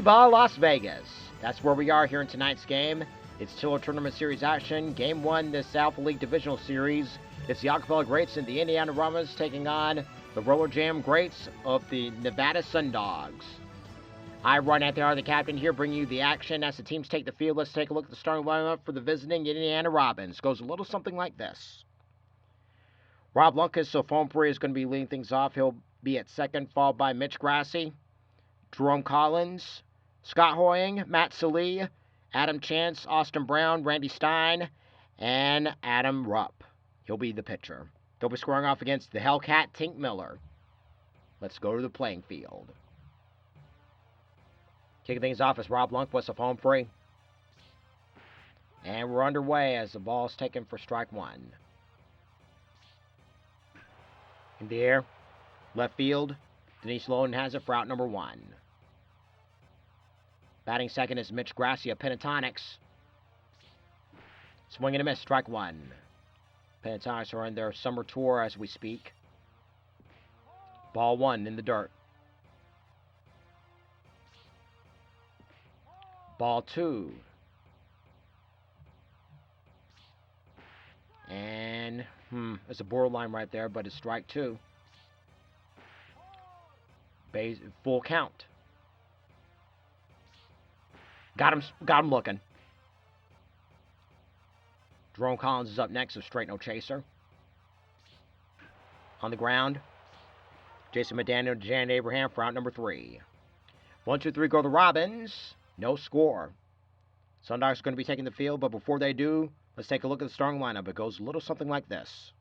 Viva Las Vegas. That's where we are here in tonight's game. It's Tiller Tournament Series action. Game 1, this Alpha League Divisional Series. It's the Acapella Greats and the Indiana Ramas taking on the Rollerjam Greats of the Nevada Sundogs. I, Ron Anthony, the captain here, bringing you the action as the teams take the field. Let's take a look at the starting lineup for the visiting Indiana Robins. Goes a little something like this. Rob Lunkus of Fompre is going to be leading things off. He'll be at second, followed by Mitch Grassi, Jerome Collins, Scott Hoying, Matt Salee, Adam Chance, Austin Brown, Randy Stein, and Adam Rupp. He'll be the pitcher. They'll be scoring off against the Hellcat, Tink Miller. Let's go to the playing field. Kicking things off is Rob Lundquist of home free. And we're underway as the ball is taken for strike one. In the air, left field, Denise Loden has it for out number one. Batting second is Mitch Grassi of Pentatonics. Swing and a miss, strike one. Pentatonics are on their summer tour as we speak. Ball one in the dirt. Ball two. And, it's a borderline right there, but it's strike two. Base, full count. Got him looking. Jerome Collins is up next, a straight no chaser. On the ground, Jason McDaniel and Janet Abraham for out number three. 1, 2, 3 go the Robins. No score. Sundogs are going to be taking the field, but before they do, let's take a look at the starting lineup. It goes a little something like this.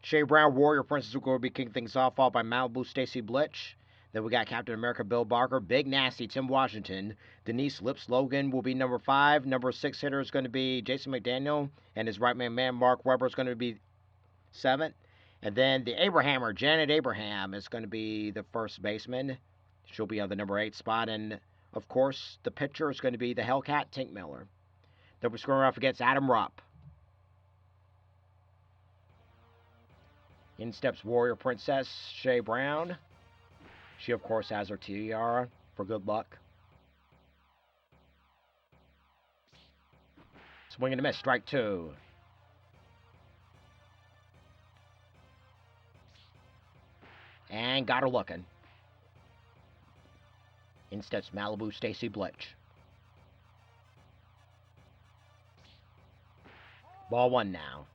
Shea Brown, Warrior Princess, are going to be kicking things off, followed by Malibu, Stacy Blitch. Then we got Captain America, Bill Barker, Big Nasty, Tim Washington. Denise Lips Logan will be number 5. Number 6 hitter is going to be Jason McDaniel, and his right-man man, Mark Weber, is going to be 7th. And then the Abrahammer, Janet Abraham, is going to be the first baseman. She'll be on the number 8 spot. And, of course, the pitcher is going to be the Hellcat, Tink Miller. They'll be scoring off against Adam Rupp. In steps Warrior Princess, Shea Brown. She, of course, has her tiara for good luck. Swing and a miss, strike two. And got her looking. In steps Malibu, Stacy Blitch. Ball one now.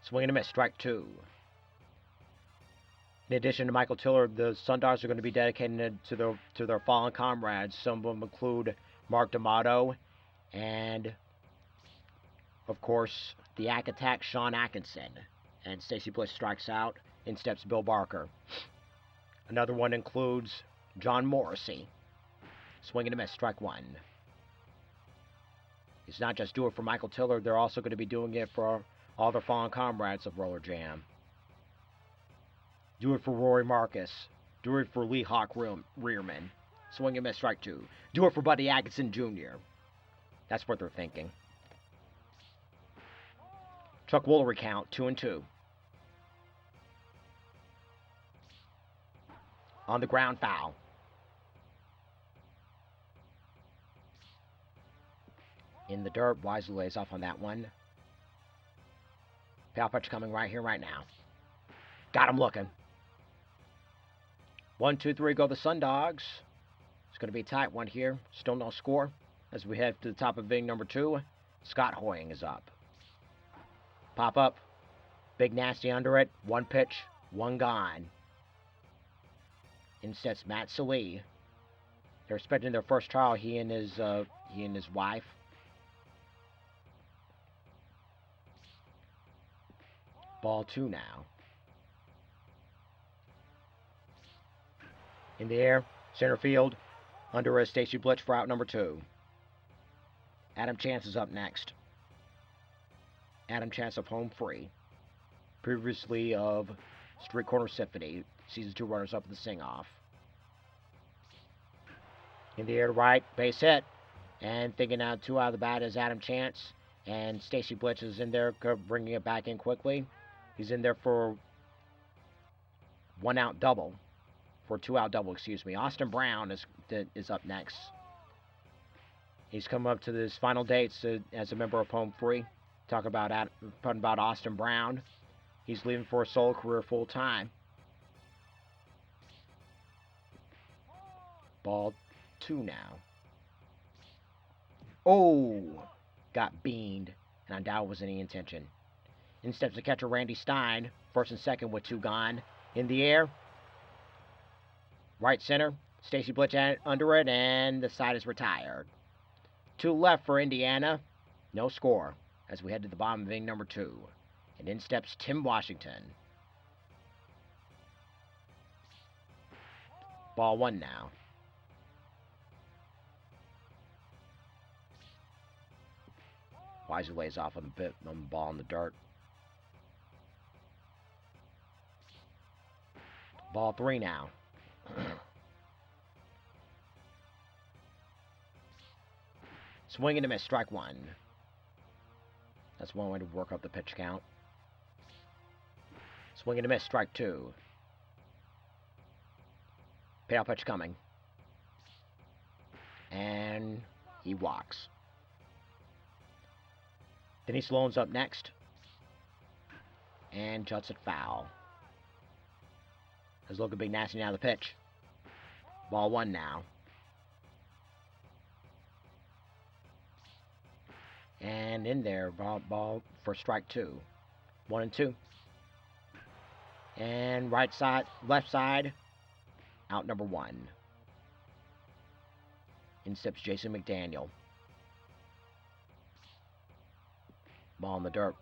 Swing and a miss, strike two. In addition to Michael Tiller, the Sundogs are going to be dedicated to their fallen comrades. Some of them include Mark D'Amato and, of course, the Ack Attack, Sean Atkinson. And Stacy Bliss strikes out. In steps Bill Barker. Another one includes John Morrissey. Swing and a miss, strike one. It's not just do it for Michael Tiller, they're also going to be doing it for all their fallen comrades of Rollerjam. Do it for Rory Marcus. Do it for Lee Hawk Rearman. Swing and miss, strike two. Do it for Buddy Atkinson Jr. That's what they're thinking. Chuck Woolery count, 2-2. On the ground, foul. In the dirt, wisely lays off on that one. Foul pitch coming right here, right now. Got him looking. 1, 2, 3 go the Sundogs. It's going to be a tight one here. Still no score. As we head to the top of inning number 2, Scott Hoying is up. Pop up. Big Nasty under it. One pitch, one gone. In sets Matt Salee. They're expecting their first trial, he and his wife. Ball two now. In the air, center field, under is Stacy Blitch for out number 2. Adam Chance is up next. Adam Chance of home free. Previously of Street Corner Symphony. Season 2 runners-up in the sing-off. In the air to right, base hit. And thinking out 2 out of the bat is Adam Chance. And Stacy Blitz is in there, bringing it back in quickly. He's in there for 1 out double. For 2 out double, excuse me. Austin Brown is up next. He's come up to his final dates as a member of Home Free. Talking about Austin Brown. He's leaving for a solo career full time. Ball 2 now. Oh! Got beaned, and I doubt it was any intention. In steps the catcher Randy Stein. First and second with 2 gone. In the air. Right center. Stacy Blitch under it, and the side is retired. 2 left for Indiana. No score as we head to the bottom of inning number 2. And in steps Tim Washington. Ball 1 now. Weiser lays off on the ball in the dirt. Ball 3 now. Swing and a miss, strike 1. That's one way to work up the pitch count. Swing and a miss, strike 2. Payoff pitch coming. And he walks. Denny Sloan's up next. And juts it foul. Is looking big nasty now the pitch. Ball 1 now. And in there, ball for strike 2. 1 and 2. And right side, left side, out number 1. In steps Jason McDaniel. Ball in the dirt.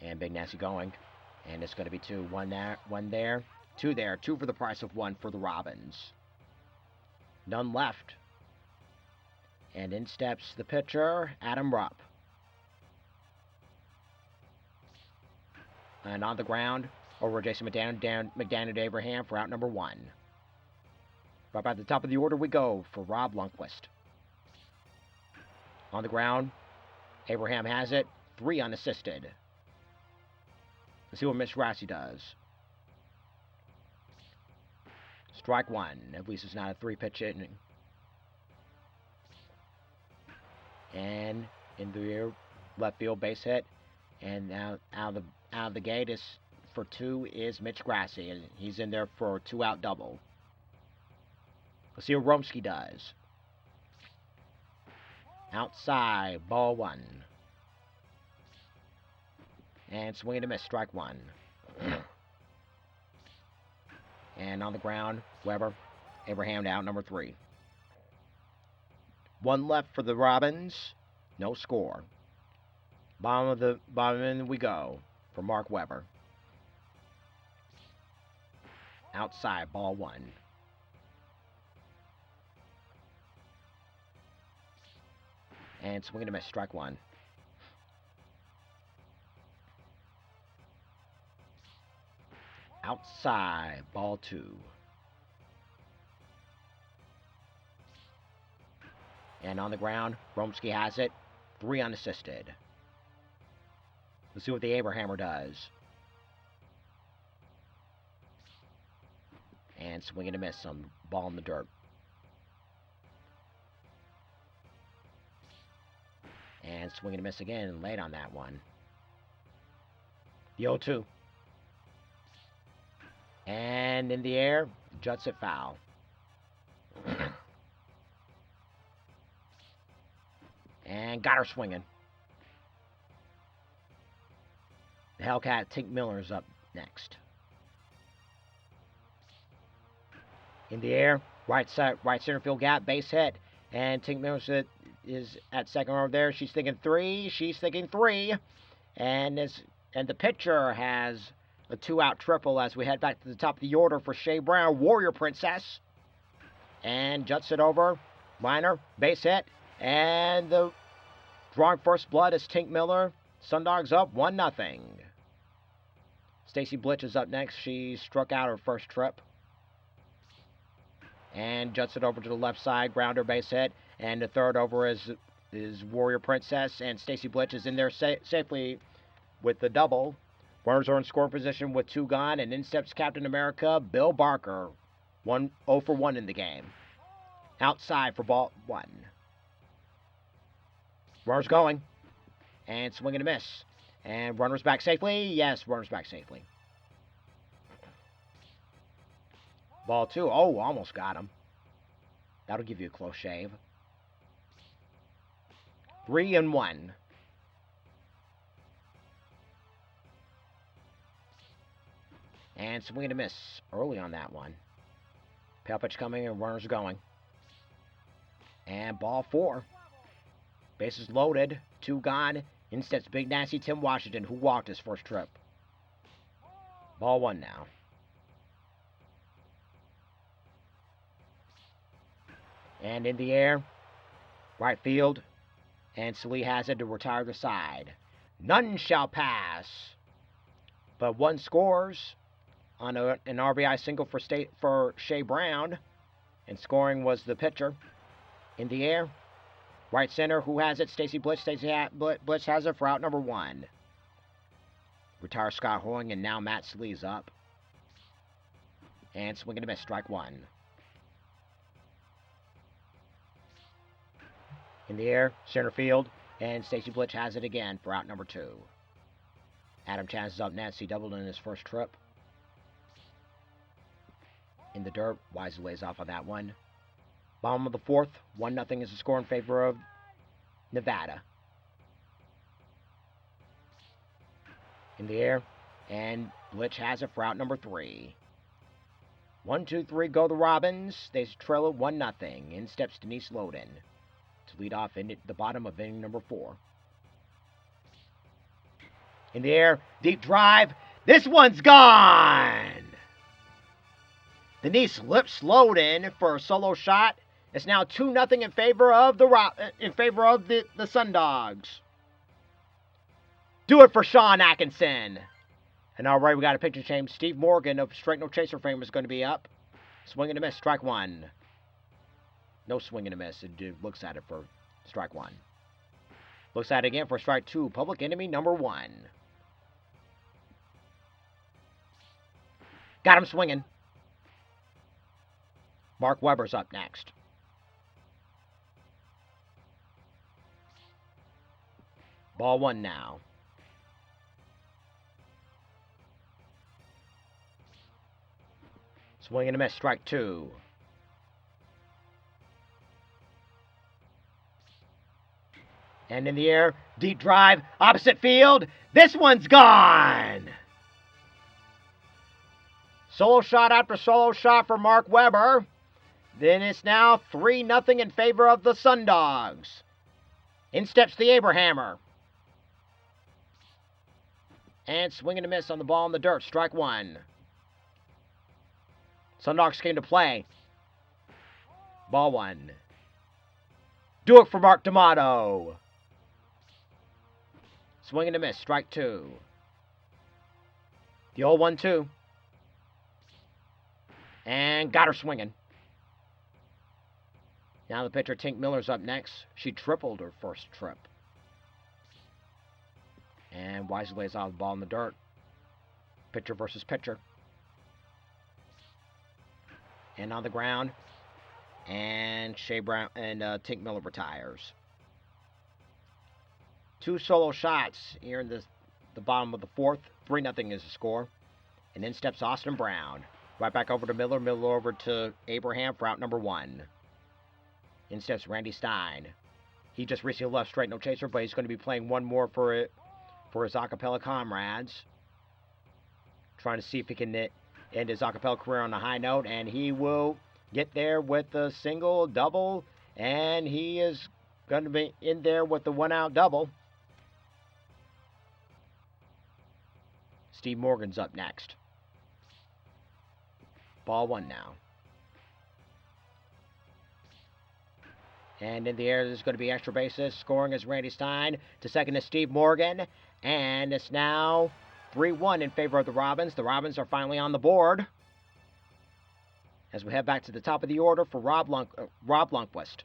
And Big Nasty going. And it's going to be 2. 1 there, 1 there, 2 there. 2 for the price of 1 for the Robins. None left. And in steps the pitcher, Adam Rupp. And on the ground, over Jason McDaniel to Abraham for out number 1. Right by the top of the order we go for Rob Lundquist. On the ground, Abraham has it. 3 unassisted. Let's see what Mitch Grassi does. Strike 1. At least it's not a 3-pitch inning. And in the left field base hit. And now out of the gate is for 2 is Mitch Grassi. And he's in there for a 2-out double. Let's see what Romsky does. Outside, ball 1. And swing and a miss, strike 1. And on the ground, Weber, Abraham to out number 3. 1 left for the Robins. No score. Bottom end we go for Mark Weber. Outside, ball 1. And swing and a miss, strike 1. Outside, ball 2. And on the ground, Romsky has it. 3 unassisted. Let's see what the Abrahammer does. And swing and a miss, some ball in the dirt. And swing and a miss again, late on that one. The 0-2. And in the air, juts it foul. And got her swinging. The Hellcat, Tink Miller's up next. In the air, right center field gap, base hit. And Tink Miller is at second over there. She's thinking 3. She's thinking 3. And the pitcher has a 2-out triple as we head back to the top of the order for Shea Brown, Warrior Princess. And juts it over. Liner, base hit. And the drawing first blood is Tink Miller. Sundogs up 1-0. Stacy Blitch is up next. She struck out her first trip. And juts it over to the left side. Grounder, base hit. And the third over is Warrior Princess. And Stacy Blitch is in there safely with the double. Runners are in scoring position with 2 gone, and in steps Captain America, Bill Barker. 0 for 1 in the game. Outside for ball 1. Runners going. And swing and a miss. And runners back safely. Yes, runners back safely. Ball 2. Oh, almost got him. That'll give you a close shave. 3 and 1. And swing and a miss early on that one. Pail pitch coming and runners going. And ball 4. Bases loaded. 2 gone. In steps Big Nasty Tim Washington, who walked his first trip. Ball 1 now. And in the air. Right field. And Salee has it to retire the side. None shall pass. But 1 scores on an RBI single for Shea Brown. And scoring was the pitcher. In the air. Right center, who has it? Stacy Blitz. Blitz has it for out number 1. Retire Scott Hoying, and now Matt Slee's up. And swing and a miss, strike 1. In the air, center field, and Stacy Blitz has it again for out number 2. Adam Chance is up next. He doubled in his first trip. In the dirt, Wisely lays off on that one. Bottom of the 4th, 1-0 is the score in favor of Nevada. In the air, and Blitz has it for out number 3. 1, 2, 3, go the Robins. They trail it 1-0. In steps Denise Loden to lead off in the bottom of inning number 4. In the air, deep drive. This one's gone! Denise Lips Loden for a solo shot. It's now 2-0 in favor of the Sundogs. Do it for Sean Atkinson. And all right, we got a pitcher change. Steve Morgan of Straight No Chaser fame is going to be up. Swing and a miss, strike 1. No swing and a miss. It looks at it for strike 1. Looks at it again for strike 2. Public enemy number 1. Got him swinging. Mark Weber's up next. Ball 1 now. Swing and a miss, strike 2. And in the air, deep drive, opposite field. This one's gone! Solo shot after solo shot for Mark Weber. Then it's now 3-0 in favor of the Sundogs. In steps the Abrahammer. And swing and a miss on the ball in the dirt. Strike 1. Sundogs came to play. Ball 1. Do it for Mark D'Amato. Swing and a miss. Strike 2. The old 1-2. And got her swinging. Now the pitcher, Tink Miller's up next. She tripled her first trip. And Wisely lays off the ball in the dirt. Pitcher versus pitcher. And on the ground. And Shea Brown and Tink Miller retires. 2 solo shots here in the bottom of the 4th. 3-0 is the score. And in steps Austin Brown. Right back over to Miller. Miller over to Abraham for out number 1. In steps Randy Stein. He just recently left Straight No Chaser, but he's going to be playing one more for his acapella comrades. Trying to see if he can end his acapella career on a high note, and he will get there with a single, double, and he is going to be in there with the 1-out double. Steve Morgan's up next. Ball 1 now. And in the air, there's going to be extra bases. Scoring is Randy Stein. To second is Steve Morgan. And it's now 3-1 in favor of the Robins. The Robins are finally on the board. As we head back to the top of the order for Rob Lundquist.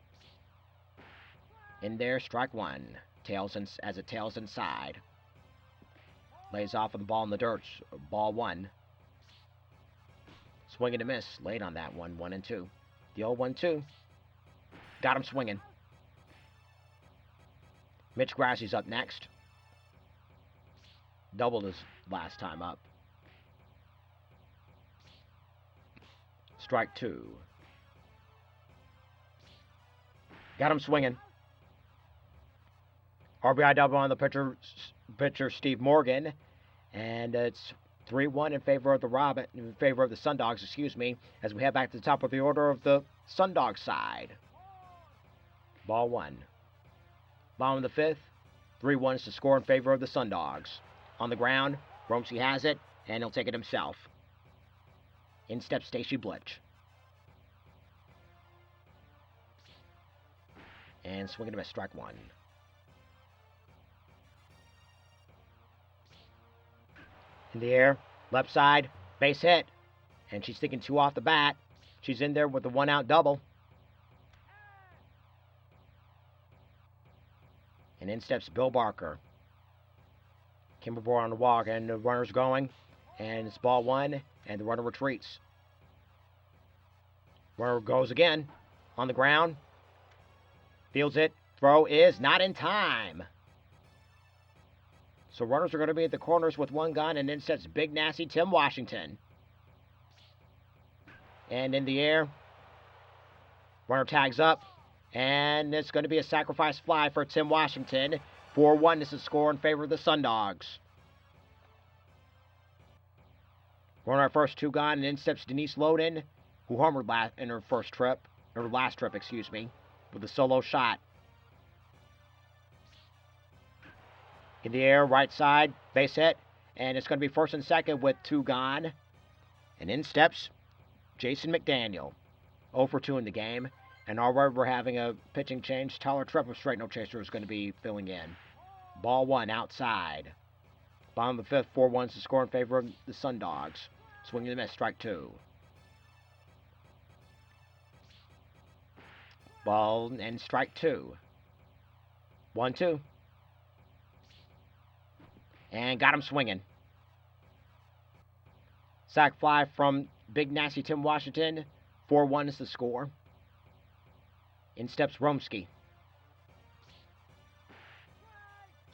In there, strike 1. As it tails inside. Lays off of the ball in the dirt. Ball 1. Swing and a miss. Late on that one. 1 and 2. The old 1-2. Got him swinging. Mitch Grassie's up next. Doubled his last time up. Strike 2. Got him swinging. RBI double on the pitcher Steve Morgan, and it's 3-1 in favor of the Sundogs, excuse me, as we head back to the top of the order of the Sundog side. Ball 1. Bottom of the 5th, 3-1 is the score in favor of the Sundogs. On the ground, Romsey has it, and he'll take it himself. In steps Stacy Blitch. And swinging to miss, strike 1. In the air, left side, base hit. And she's thinking 2 off the bat. She's in there with the 1-out double. And in steps Bill Barker. Kimber Bohr on the walk, and the runner's going. And it's ball 1, and the runner retreats. Runner goes again. On the ground. Fields it. Throw is not in time. So runners are going to be at the corners with 1 gun, and in sets big nasty Tim Washington. And in the air, runner tags up, and it's going to be a sacrifice fly for Tim Washington. 4-1 is the score in favor of the Sundogs. Runner at first, 2 gone, and in steps Denise Loden, who homered in her last trip, with a solo shot. In the air, right side, base hit, and it's going to be first and second with 2 gone. And in steps Jason McDaniel, 0 for 2 in the game. And already we're having a pitching change. Tyler Trepp of Straight No Chaser is going to be filling in. Ball 1 outside. Bottom of the 5th, 4-1 is the score in favor of the Sundogs. Swing and a miss, strike 2. Ball and strike 2. 1-2. And got him swinging. Sack fly from big nasty Tim Washington. 4-1 is the score. In steps Romsky.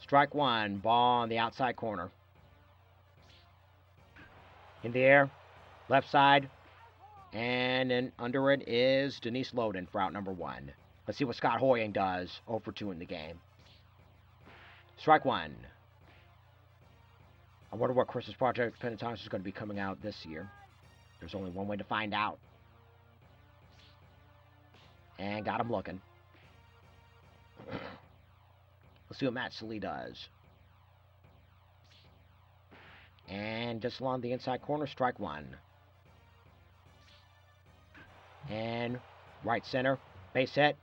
Strike 1. Ball on the outside corner. In the air. Left side. And then under it is Denise Loden for out number 1. Let's see what Scott Hoying does. 0 for 2 in the game. Strike 1. I wonder what Christmas Project Pentatonics is going to be coming out this year. There's only one way to find out. And got him looking. Let's see what Matt Sully does. And just along the inside corner, strike 1. And right center, base hit.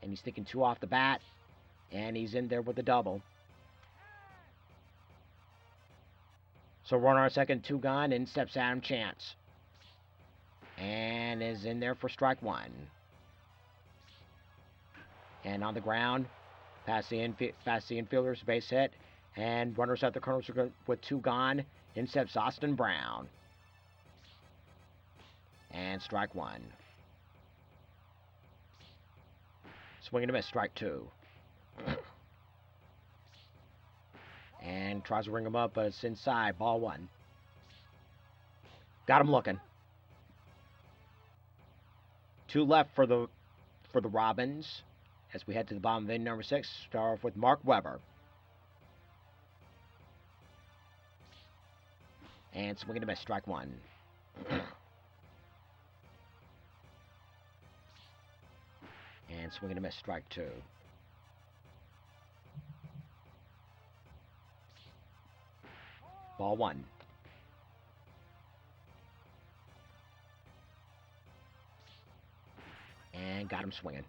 And he's thinking 2 off the bat. And he's in there with a double. So runner on second, 2 gone, in steps Adam Chance. And is in there for strike 1. And on the ground, past the infielders, base hit. And runners at the corners with 2 gone, in steps Austin Brown. And strike 1. Swing and a miss, strike 2. And tries to ring him up, but it's inside. Ball 1. Got him looking. 2 left for the Robins. As we head to the bottom of inning number 6, start off with Mark Weber. And swing and a miss, strike 1. And swing and a miss, strike 2. Ball 1. And got him swinging.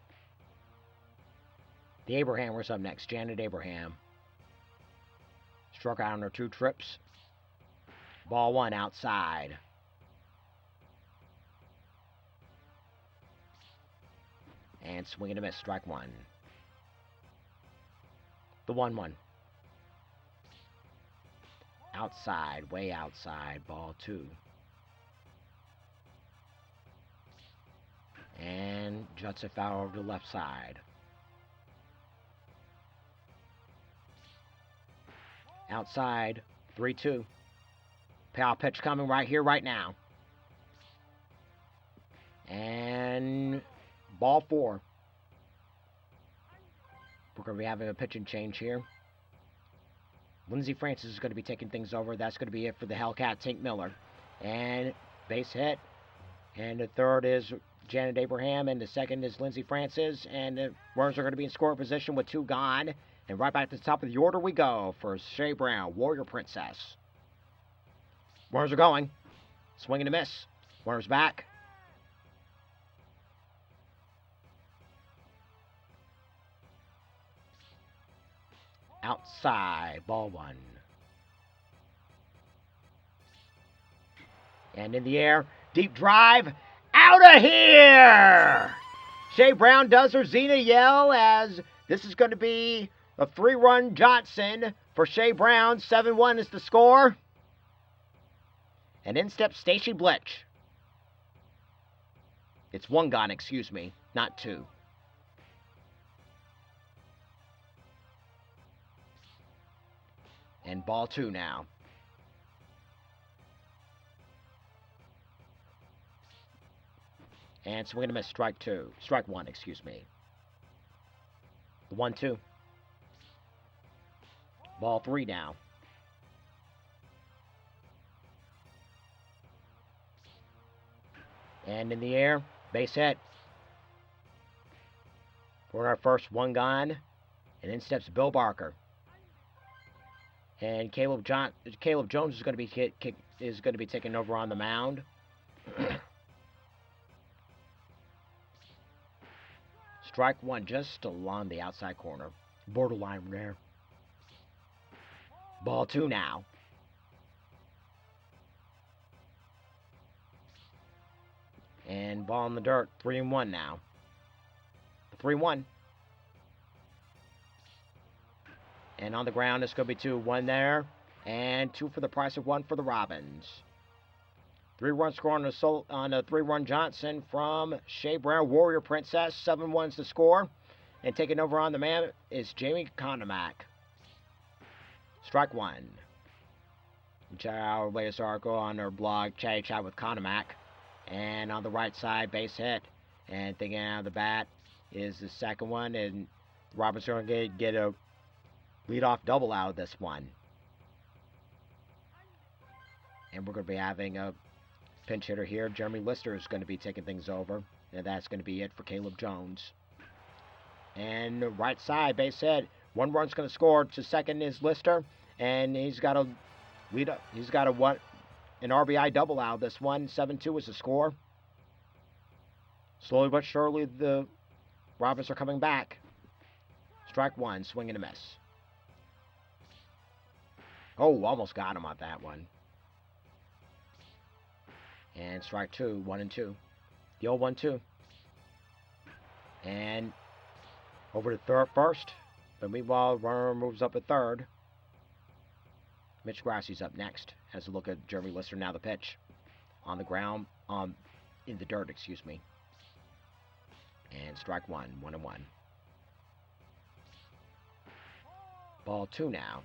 The Abrahamers up next. Janet Abraham. Struck out on her 2 trips. Ball 1 outside. And swing and a miss. Strike 1. The 1-1. Outside, way outside, ball 2. And juts it foul over to the left side. Outside, 3-2. Payoff pitch coming right here, right now. And ball 4. We're going to be having a pitching change here. Lindsey Francis is going to be taking things over. That's going to be it for the Hellcat, Tink Miller. And base hit. And the third is Janet Abraham. And the second is Lindsey Francis. And the runners are going to be in scoring position with 2 gone. And right back to the top of the order we go for Shea Brown, Warrior Princess. Runners are going. Swing and a miss. Runners back. Outside, ball 1. And in the air, deep drive, out of here! Shea Brown does her Xena yell as this is going to be a 3-run Johnson for Shea Brown. 7-1 is the score. And in steps Stacy Blitch. It's 1 gone, excuse me, not 2. And ball 2 now. And swing and a miss, strike 2. Strike 1, excuse me. The 1-2. Ball 3 now. And in the air, base hit. For our first 1 gone. And in steps Bill Barker. And Caleb Jones is going to be taking over on the mound. Strike 1 just along the outside corner. Borderline there. Ball 2 now. And ball in the dirt. 3-1 now. 3-1. And on the ground, it's going to be 2. 1 there. And 2 for the price of 1 for the Robins. 3-run score on a 3-run Johnson from Shea Brown, Warrior Princess. 7-1's the score. And taking over on the man is Jamie Conemack. Strike 1. Check out our latest article on our blog, Chat with Conemack. And on the right side, base hit. And thinking out of the bat is the second one. And the Robins are going to get a leadoff double out of this one. And we're going to be having a pinch hitter here. Jeremy Lister is going to be taking things over. And that's going to be it for Caleb Jones. And right side, base hit. 1 run's going to score. To second is Lister. And he's got a lead up. He's got an RBI double out of this one. 7-2 is the score. Slowly but surely, the Robins are coming back. Strike 1, swing and a miss. Oh, almost got him on that one. And strike 2, 1-2. The old 1-2. And over to first. But meanwhile, runner moves up at third. Mitch Grassie's up next. Has a look at Jeremy Lister. Now the pitch. On the ground. In the dirt, excuse me. And strike 1, 1-1. Ball 2 now.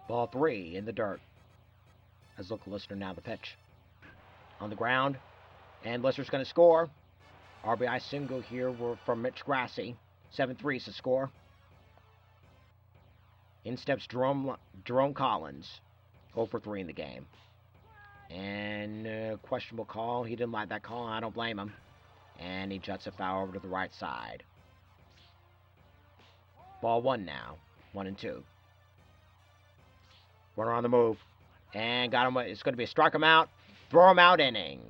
Ball 3 in the dirt. Has a look at Lister. Now the pitch. On the ground. And Lister's going to score. RBI single here from Mitch Grassie. 7-3 is the score. In steps Jerome Collins. 0 for 3 in the game. And questionable call. He didn't like that call. I don't blame him. And he juts a foul over to the right side. Ball 1 now. 1-2. Runner on the move. And got him. It's going to be a strike him out. Throw him out inning.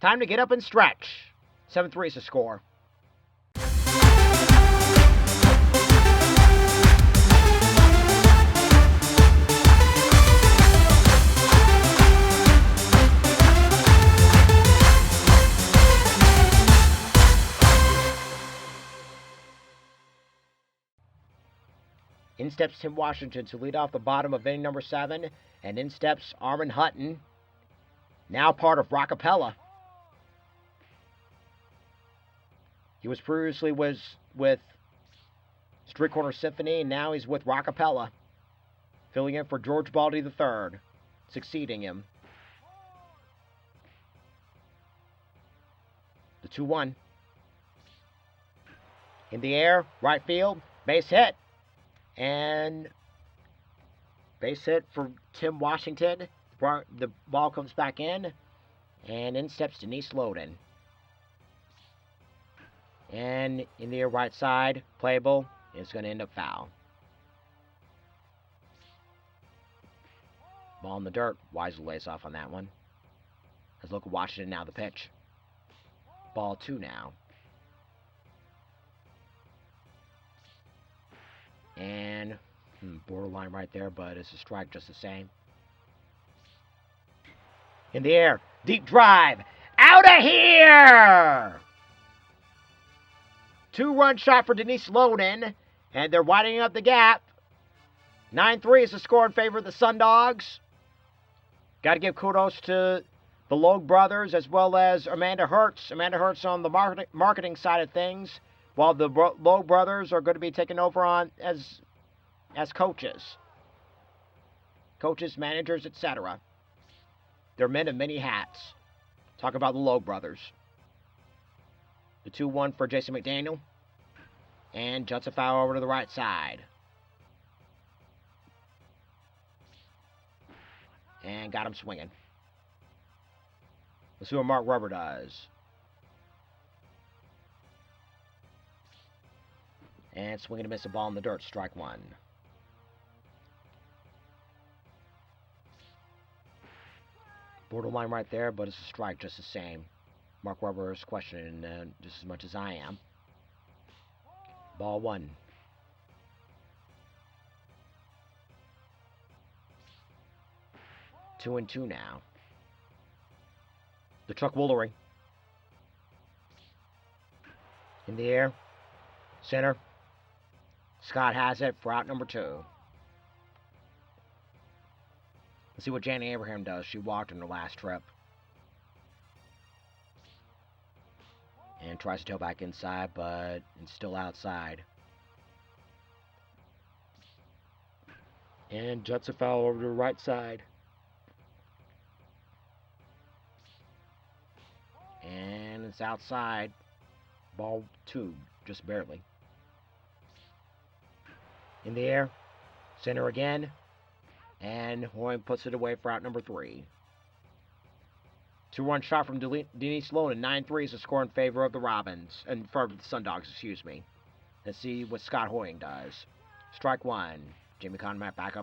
Time to get up and stretch. 7-3 is the score. In steps Tim Washington to lead off the bottom of inning number 7. And in steps Armin Hutton, now part of Rockapella. He was previously with Street Corner Symphony, and now he's with Rockapella, filling in for George Baldy III, succeeding him. The 2-1. In the air, right field, base hit. And base hit for Tim Washington. The ball comes back in. And in steps Denise Loden. And in the air right side, playable. It's going to end up foul. Ball in the dirt. Wisely lays off on that one. Let's look at Washington now, the pitch. Ball 2 now. And borderline right there, but it's a strike just the same. In the air. Deep drive. Out of here! 2-run shot for Denise Loden. And they're widening up the gap. 9-3 is the score in favor of the Sundogs. Got to give kudos to the Logue brothers as well as Amanda Hertz. Amanda Hertz on the marketing side of things, while the Logue brothers are going to be taking over on as coaches. Coaches, managers, etc. They're men of many hats. Talk about the Logue brothers. The 2-1 for Jason McDaniel. And juts a foul over to the right side. And got him swinging. Let's see what Mark Rubber does. And swinging to miss a ball in the dirt. Strike 1. Borderline right there, but it's a strike just the same. Mark Rubber is questioning just as much as I am. Ball 1. 2-2 now. The truck Woolery. In the air. Center. Scott has it for out number 2. Let's see what Janie Abraham does. She walked in her last trip. And tries to tail back inside, but it's still outside. And juts a foul over to the right side. And it's outside. Ball 2, just barely. In the air. Center again. And Hoying puts it away for out number 3. 2-run shot from Denise Loden. 9-3 is the score in favor of the Robins. And for the Sundogs, excuse me. Let's see what Scott Hoying does. Strike 1. Jamie Conrad back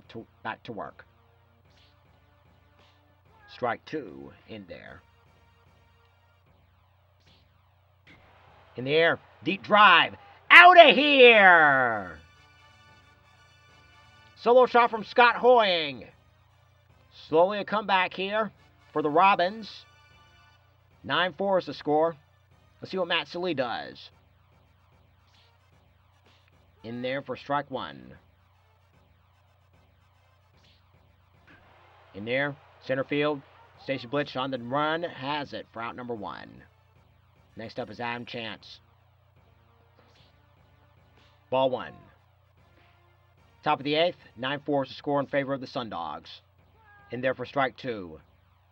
to work. Strike 2 in there. In the air. Deep drive. Out of here! Solo shot from Scott Hoying. Slowly a comeback here for the Robins. 9-4 is the score. Let's see what Matt Silly does. In there for strike 1. In there, center field. Stacey Blitch on the run. Has it for out number 1. Next up is Adam Chance. Ball 1. Top of the 8th. 9-4 is the score in favor of the Sundogs. In there for strike 2.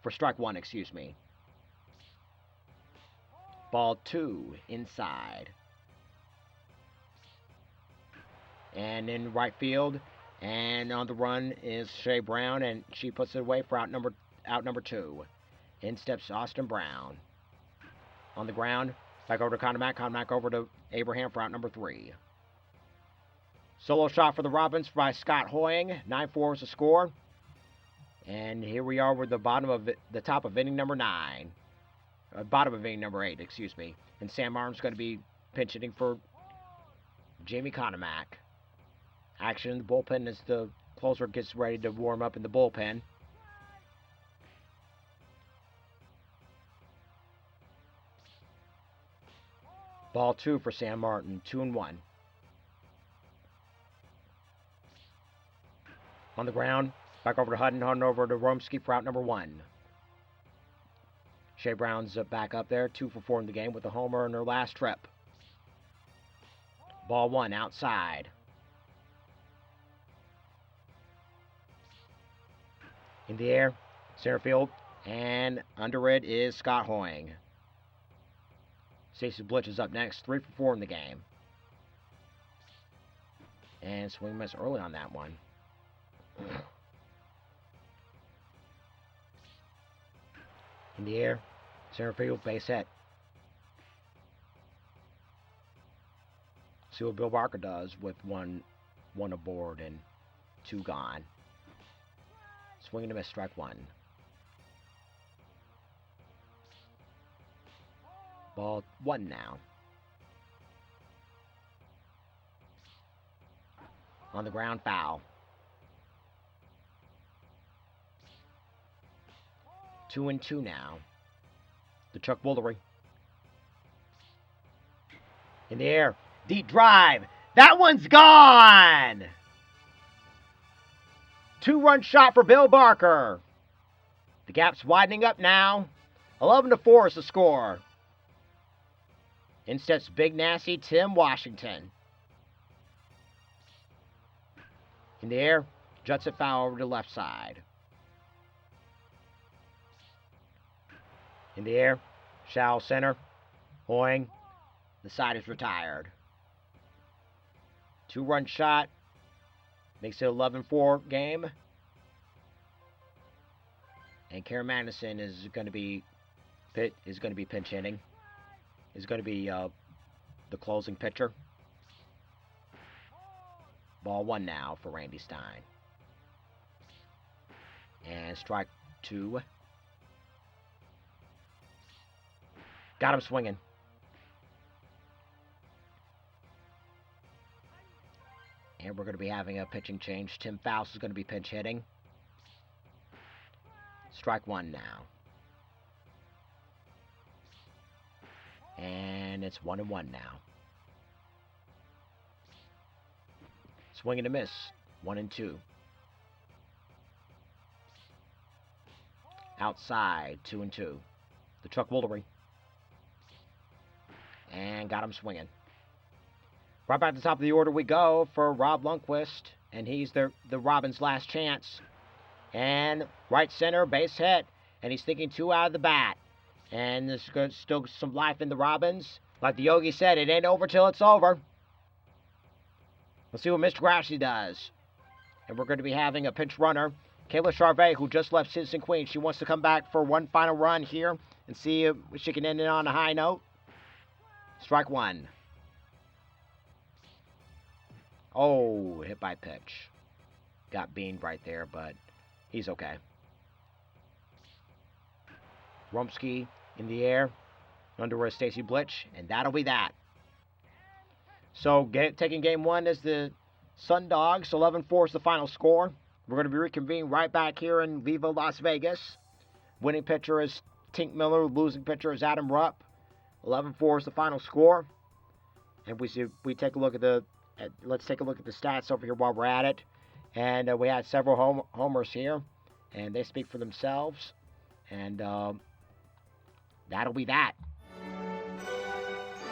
For strike 1, excuse me. Ball 2 inside. And in right field. And on the run is Shea Brown, and she puts it away for out number 2. In steps Austin Brown. On the ground, back over to Conmack. Conmack over to Abraham for out number 3. Solo shot for the Robins by Scott Hoying. 9-4 is the score. And here we are with the top of inning number 9. Bottom of inning number 8, excuse me. And Sam Martin's going to be pinch hitting for Jamie Conmack. Action in the bullpen as the closer gets ready to warm up in the bullpen. Ball 2 for Sam Martin, 2-1. On the ground. Back over to Hutton. Hutton over to Romsky for out number 1. Shea Brown's back up there. 2 for 4 in the game with a homer in her last trip. Ball 1 outside. In the air. Center field. And under it is Scott Hoying. Stacey Blitch is up next. 3 for 4 in the game. And swing miss early on that one. In the air. Center field. Base hit. See what Bill Barker does with one aboard and 2 gone. Swing and a miss. Strike 1. Ball 1 now. On the ground, foul. 2-2 now. The Chuck Woolery. In the air. Deep drive. That one's gone! 2-run shot for Bill Barker. The gap's widening up now. 11-4 is the score. In steps big nasty Tim Washington. In the air, juts it foul over to the left side. In the air, shallow center. Hoying. The side is retired. 2-run shot. Makes it 11-4 game. And Karen Madison is going to be pinch hitting. Is going to be the closing pitcher. Ball 1 now for Randy Stein. And strike 2. Got him swinging. And we're going to be having a pitching change. Tim Faust is going to be pinch hitting. Strike 1 now. And it's 1-1 now. Swing and a miss. 1-2. Outside. 2-2. The Chuck Woolery. And got him swinging. Right back at the top of the order we go for Rob Lundquist. And he's the Robins' last chance. And right center, base hit. And he's thinking 2 out of the bat. And there's still some life in the Robins. Like the Yogi said, it ain't over till it's over. Let's see what Mr. Grassley does. And we're going to be having a pinch runner. Kayla Charvet, who just left Citizen Queen. She wants to come back for one final run here and see if she can end it on a high note. Strike 1. Oh, hit by pitch. Got beamed right there, but he's okay. Rumsky in the air. Under is Stacey Blitch, and that'll be that. So, taking game 1 is the Sundogs. 11-4 is the final score. We're going to be reconvening right back here in Viva Las Vegas. Winning pitcher is Tink Miller. Losing pitcher is Adam Rupp. 11-4 is the final score. And we take a look at let's take a look at the stats over here while we're at it. And we had several homers here, and they speak for themselves. And that'll be that.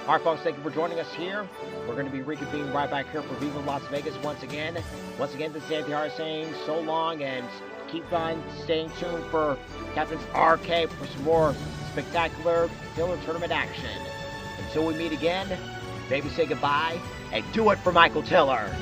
All right, folks, thank you for joining us here. We're going to be reconvening right back here for Viva Las Vegas once again. Once again, this is Anthony Hart saying so long, and keep on staying tuned for Captain's RK for some more spectacular Tiller Tournament action. Until we meet again, maybe say goodbye, and do it for Michael Tiller.